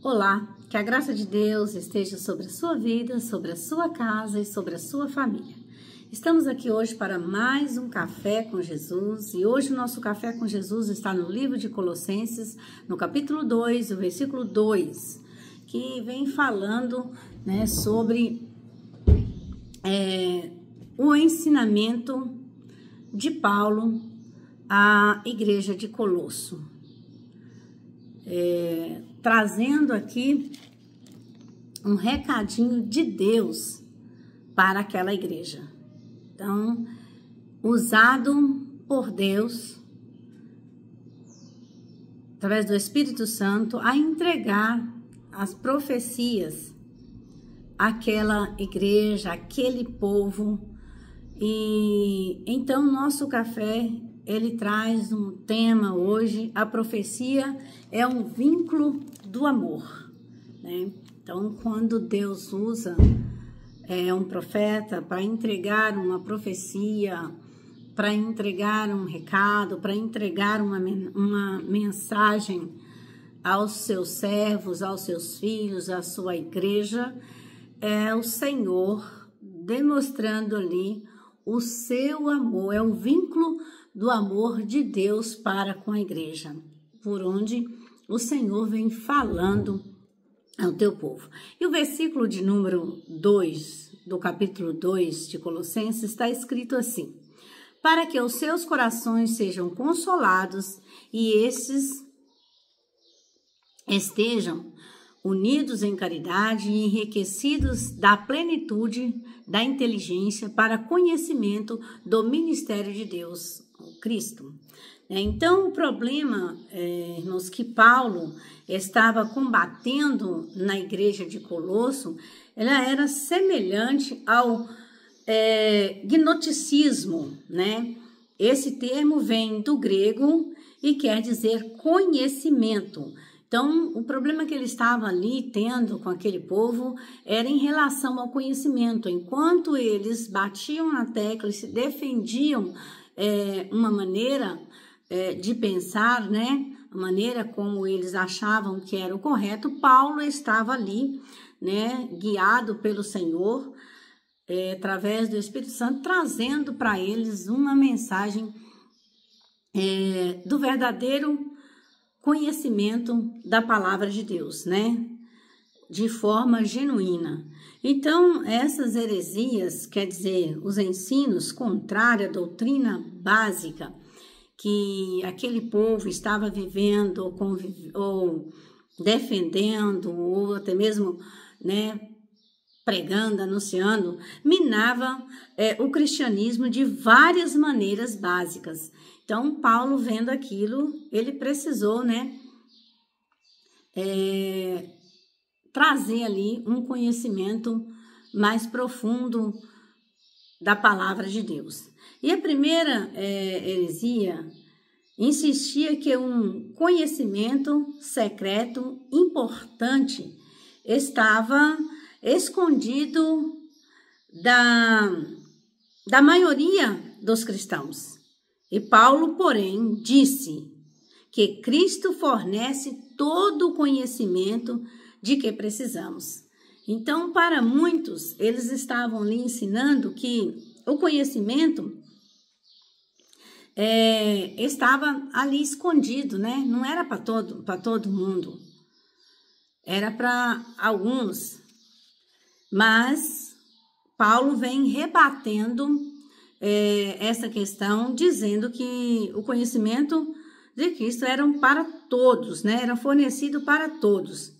Olá, que a graça de Deus esteja sobre a sua vida, sobre a sua casa e sobre a sua família. Estamos aqui hoje para mais um Café com Jesus e hoje o nosso Café com Jesus está no livro de Colossenses, no capítulo 2, o versículo 2, que vem falando sobre o ensinamento de Paulo à igreja de Colosso. Trazendo aqui um recadinho de Deus para aquela igreja. Então, usado por Deus, através do Espírito Santo, a entregar as profecias àquela igreja, àquele povo. E então, nosso café, ele traz um tema hoje, a profecia é um vínculo do amor, né? Então, quando Deus usa um profeta para entregar uma profecia, para entregar um recado, para entregar uma mensagem aos seus servos, aos seus filhos, à sua igreja, é o Senhor demonstrando ali o seu amor, é um vínculo do amor de Deus para com a igreja, por onde o Senhor vem falando ao teu povo. E o versículo de número 2, do capítulo 2 de Colossenses, está escrito assim: para que os seus corações sejam consolados e estes estejam unidos em caridade e enriquecidos da plenitude da inteligência para conhecimento do ministério de Deus, o Cristo. Então, o problema, irmãos, que Paulo estava combatendo na igreja de Colosso, ela era semelhante ao gnosticismo, né? Esse termo vem do grego e quer dizer conhecimento. Então, o problema que ele estava ali tendo com aquele povo era em relação ao conhecimento. Enquanto eles batiam na tecla e se defendiam uma maneira de pensar, né? A maneira como eles achavam que era o correto, Paulo estava ali, né? Guiado pelo Senhor, através do Espírito Santo, trazendo para eles uma mensagem do verdadeiro conhecimento da palavra de Deus, né? De forma genuína. Então, essas heresias, quer dizer, os ensinos contrários à doutrina básica que aquele povo estava vivendo ou defendendo, ou até mesmo, né, pregando, anunciando, minava o cristianismo de várias maneiras básicas. Então, Paulo, vendo aquilo, ele precisou, né, trazer ali um conhecimento mais profundo da palavra de Deus. E a primeira heresia insistia que um conhecimento secreto importante estava escondido da maioria dos cristãos. E Paulo, porém, disse que Cristo fornece todo o conhecimento de que precisamos. Então, para muitos, eles estavam ali ensinando que o conhecimento estava ali escondido, né? Não era para todo mundo, era para alguns. Mas Paulo vem rebatendo essa questão, dizendo que o conhecimento de Cristo era para todos, né? Era fornecido para todos.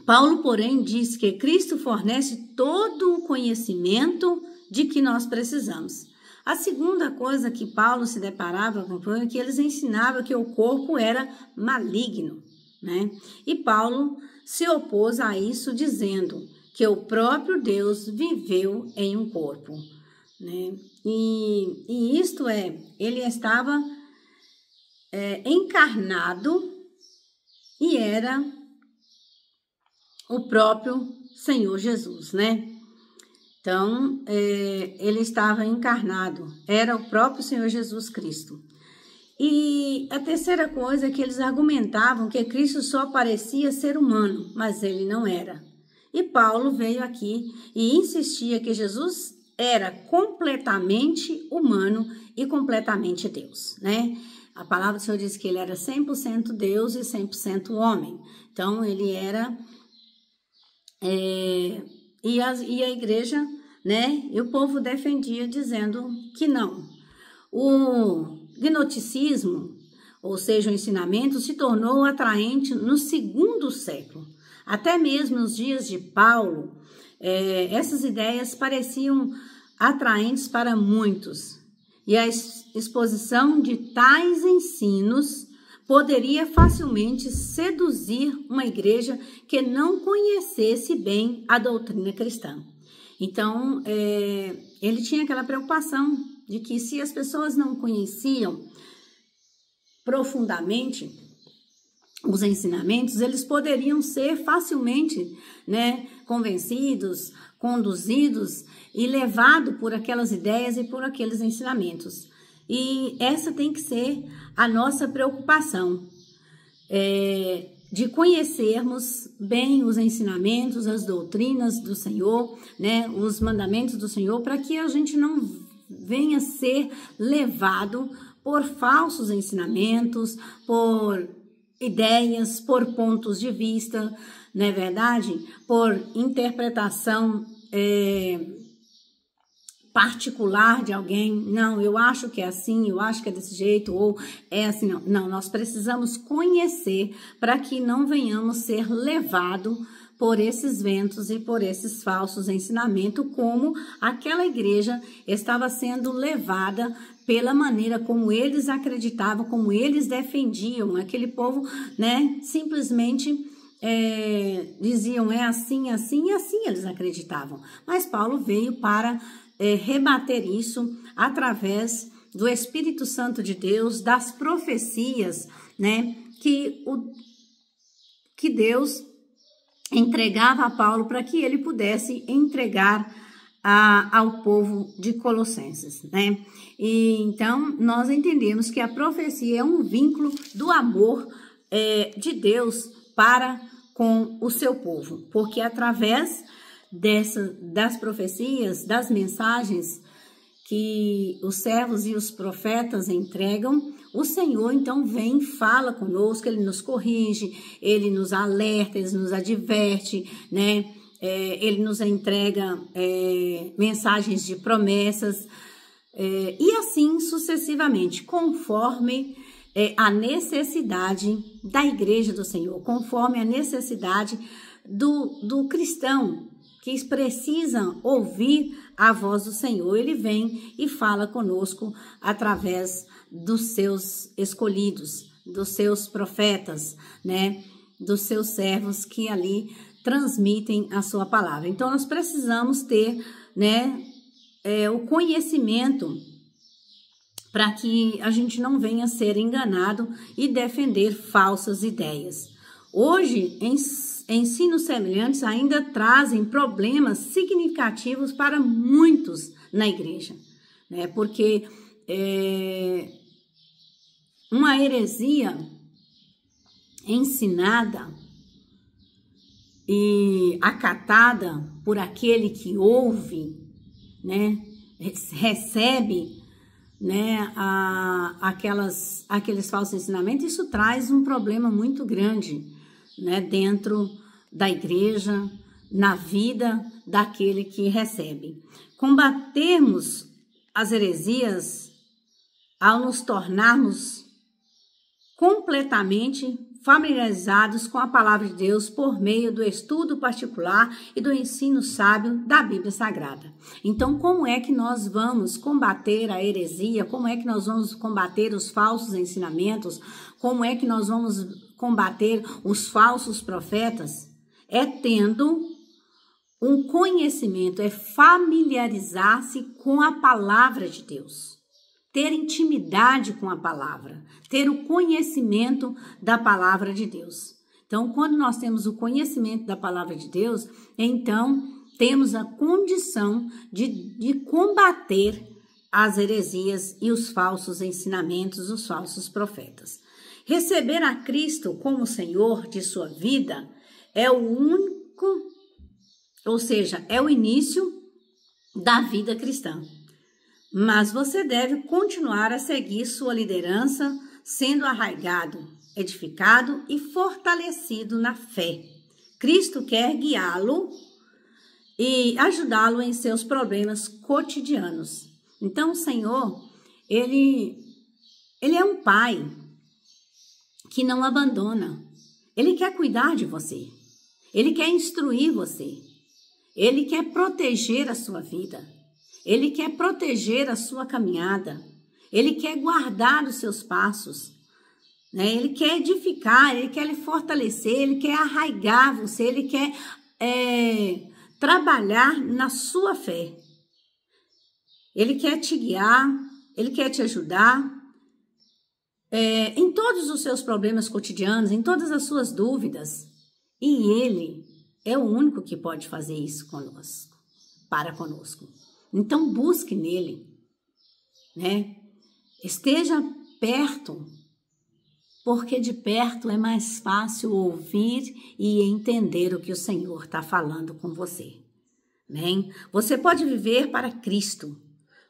Paulo, porém, diz que Cristo fornece todo o conhecimento de que nós precisamos. A segunda coisa que Paulo se deparava com é que eles ensinavam que o corpo era maligno, né? E Paulo se opôs a isso, dizendo que o próprio Deus viveu em um corpo, né? E isto ele estava encarnado e era o próprio Senhor Jesus, né? Então, ele estava encarnado, era o próprio Senhor Jesus Cristo. E A terceira coisa é que eles argumentavam que Cristo só parecia ser humano, mas ele não era. E Paulo veio aqui e insistia que Jesus era completamente humano e completamente Deus, né? A palavra do Senhor diz que ele era 100% Deus e 100% homem. Então, ele era... E a igreja, né? E o povo defendia dizendo que não. O gnosticismo, ou seja, o ensinamento, se tornou atraente no 2º século. Até mesmo nos dias de Paulo, essas ideias pareciam atraentes para muitos. E a exposição de tais ensinos poderia facilmente seduzir uma igreja que não conhecesse bem a doutrina cristã. Então, ele tinha aquela preocupação de que se as pessoas não conheciam profundamente os ensinamentos, eles poderiam ser facilmente, né, convencidos, conduzidos e levados por aquelas ideias e por aqueles ensinamentos. E essa tem que ser a nossa preocupação, de conhecermos bem os ensinamentos, as doutrinas do Senhor, né, os mandamentos do Senhor, para que a gente não venha ser levado por falsos ensinamentos, por ideias, por pontos de vista, não é verdade? Por interpretação particular de alguém. Não, eu acho que é assim, eu acho que é desse jeito, ou é assim, não. Não, nós precisamos conhecer para que não venhamos ser levados por esses ventos e por esses falsos ensinamentos, como aquela igreja estava sendo levada pela maneira como eles acreditavam, como eles defendiam. Aquele povo, né, simplesmente diziam, é assim, assim e assim eles acreditavam. Mas Paulo veio para rebater isso através do Espírito Santo de Deus, das profecias, né, que Deus entregava a Paulo para que ele pudesse entregar ao povo de Colossenses, né? E então nós entendemos que a profecia é um vínculo do amor de Deus para com o seu povo, porque através das profecias, das mensagens que os servos e os profetas entregam, o Senhor então vem e fala conosco, ele nos corrige, ele nos alerta, ele nos adverte, né? Ele nos entrega mensagens de promessas, e assim sucessivamente, conforme a necessidade da igreja do Senhor, conforme a necessidade do cristão, que precisam ouvir a voz do Senhor. Ele vem e fala conosco através dos seus escolhidos, dos seus profetas, né? Dos seus servos que ali transmitem a sua palavra. Então, nós precisamos ter, né, o conhecimento para que a gente não venha a ser enganado e defender falsas ideias. Hoje, ensinos semelhantes ainda trazem problemas significativos para muitos na igreja, né? Porque uma heresia ensinada e acatada por aquele que ouve, né, recebe, né, aqueles falsos ensinamentos, isso traz um problema muito grande, né, dentro da igreja, na vida daquele que recebe. Combatermos as heresias ao nos tornarmos completamente familiarizados com a palavra de Deus por meio do estudo particular e do ensino sábio da Bíblia Sagrada. Então, como é que nós vamos combater a heresia? Como é que nós vamos combater os falsos ensinamentos? Como é que nós vamos combater os falsos profetas? É tendo um conhecimento, é familiarizar-se com a palavra de Deus. Ter intimidade com a palavra, ter o conhecimento da palavra de Deus. Então, quando nós temos o conhecimento da palavra de Deus, então temos a condição de combater as heresias e os falsos ensinamentos, os falsos profetas. Receber a Cristo como Senhor de sua vida é o único, ou seja, é o início da vida cristã. Mas você deve continuar a seguir sua liderança, sendo arraigado, edificado e fortalecido na fé. Cristo quer guiá-lo e ajudá-lo em seus problemas cotidianos. Então, o Senhor, Ele é um Pai que não abandona. Ele quer cuidar de você. Ele quer instruir você. Ele quer proteger a sua vida. Ele quer proteger a sua caminhada. Ele quer guardar os seus passos. Né? Ele quer edificar, ele quer lhe fortalecer, ele quer arraigar você, ele quer trabalhar na sua fé. Ele quer te guiar, ele quer te ajudar em todos os seus problemas cotidianos, em todas as suas dúvidas. E ele é o único que pode fazer isso conosco, para conosco. Então busque nele, né? Esteja perto, porque de perto é mais fácil ouvir e entender o que o Senhor está falando com você. Bem, você pode viver para Cristo,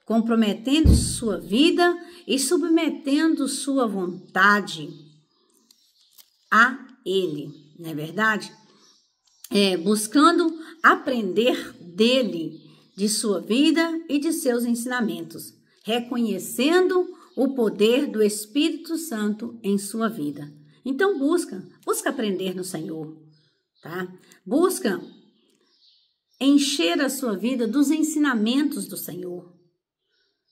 comprometendo sua vida e submetendo sua vontade a Ele, não é verdade? Buscando aprender dele, de sua vida e de seus ensinamentos, reconhecendo o poder do Espírito Santo em sua vida. Então busca aprender no Senhor, tá? Busca encher a sua vida dos ensinamentos do Senhor.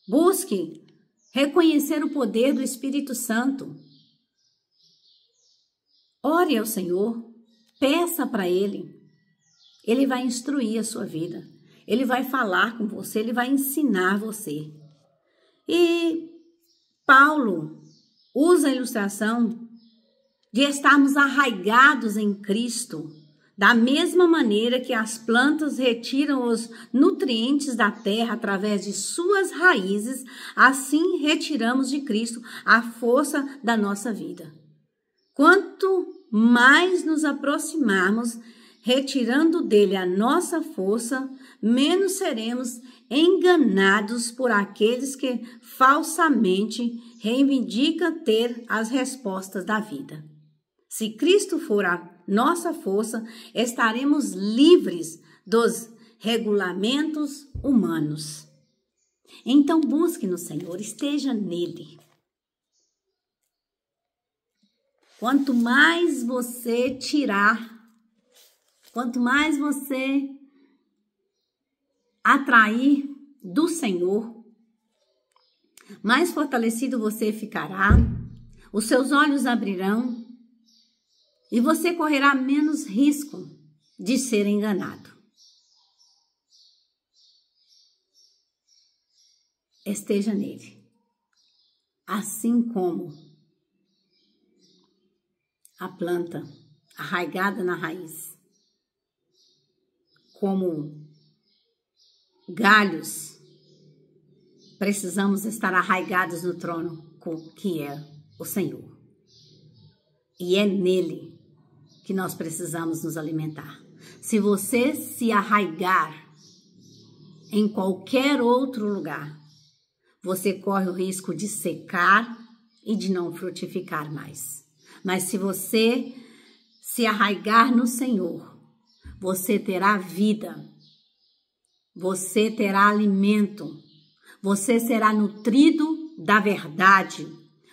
Busque reconhecer o poder do Espírito Santo. Ore ao Senhor, peça para Ele. Ele vai instruir a sua vida. Ele vai falar com você, ele vai ensinar você. E Paulo usa a ilustração de estarmos arraigados em Cristo, da mesma maneira que as plantas retiram os nutrientes da terra através de suas raízes, assim retiramos de Cristo a força da nossa vida. Quanto mais nos aproximarmos, retirando dele a nossa força, menos seremos enganados por aqueles que falsamente reivindicam ter as respostas da vida. Se Cristo for a nossa força, estaremos livres dos regulamentos humanos. Então busque no Senhor, esteja nele. Quanto mais você tirar, quanto mais você atrair do Senhor, mais fortalecido você ficará, os seus olhos abrirão e você correrá menos risco de ser enganado. Esteja nele, assim como a planta arraigada na raiz, como galhos, precisamos estar arraigados no trono que é o Senhor. E é nele que nós precisamos nos alimentar. Se você se arraigar em qualquer outro lugar, você corre o risco de secar e de não frutificar mais. Mas se você se arraigar no Senhor, você terá vida, você terá alimento, você será nutrido da verdade,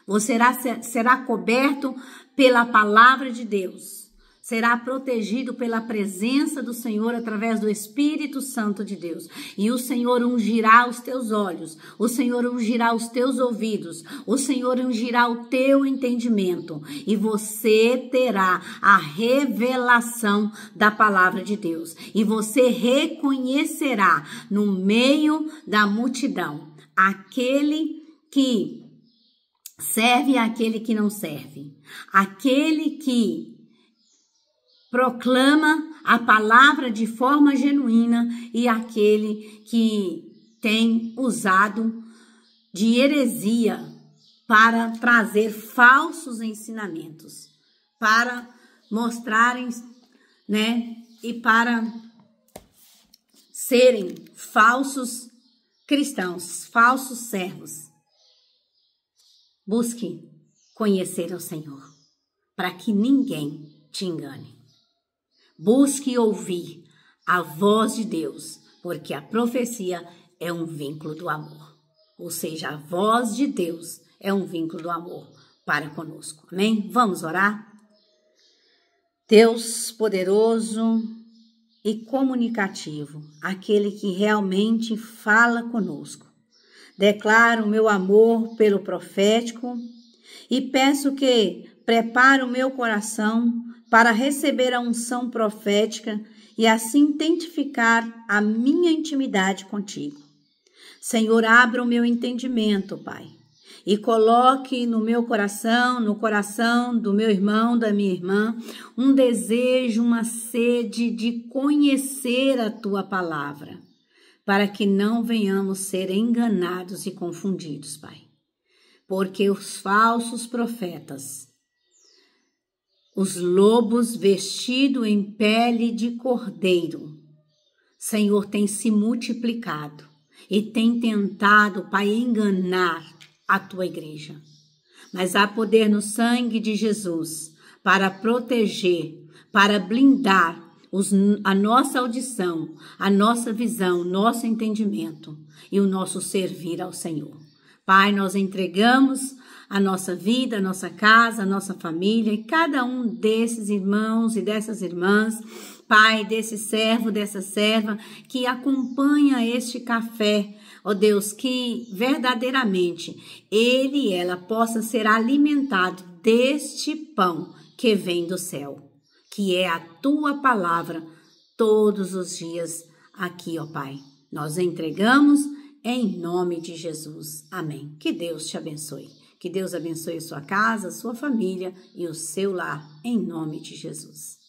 você será coberto pela palavra de Deus, será protegido pela presença do Senhor através do Espírito Santo de Deus. E o Senhor ungirá os teus olhos, o Senhor ungirá os teus ouvidos, o Senhor ungirá o teu entendimento. E você terá a revelação da palavra de Deus. E você reconhecerá no meio da multidão aquele que serve e aquele que não serve. Aquele que proclama a palavra de forma genuína e aquele que tem usado de heresia para trazer falsos ensinamentos, para mostrarem, né, e para serem falsos cristãos, falsos servos. Busque conhecer o Senhor, para que ninguém te engane. Busque ouvir a voz de Deus, porque a profecia é um vínculo do amor. Ou seja, a voz de Deus é um vínculo do amor para conosco. Amém? Vamos orar? Deus poderoso e comunicativo, aquele que realmente fala conosco. Declaro o meu amor pelo profético e peço que prepare o meu coração para receber a unção profética e assim identificar a minha intimidade contigo. Senhor, abra o meu entendimento, Pai, e coloque no meu coração, no coração do meu irmão, da minha irmã, um desejo, uma sede de conhecer a Tua palavra, para que não venhamos ser enganados e confundidos, Pai. Porque os falsos profetas, os lobos vestidos em pele de cordeiro, Senhor, tem se multiplicado e tem tentado, Pai, enganar a Tua igreja. Mas há poder no sangue de Jesus para proteger, para blindar a nossa audição, a nossa visão, nosso entendimento e o nosso servir ao Senhor. Pai, nós entregamos a nossa vida, a nossa casa, a nossa família e cada um desses irmãos e dessas irmãs, Pai, desse servo, dessa serva que acompanha este café, ó Deus, que verdadeiramente ele e ela possa ser alimentado deste pão que vem do céu, que é a Tua palavra todos os dias aqui, ó Pai. Nós entregamos em nome de Jesus. Amém. Que Deus te abençoe. Que Deus abençoe a sua casa, a sua família e o seu lar, em nome de Jesus.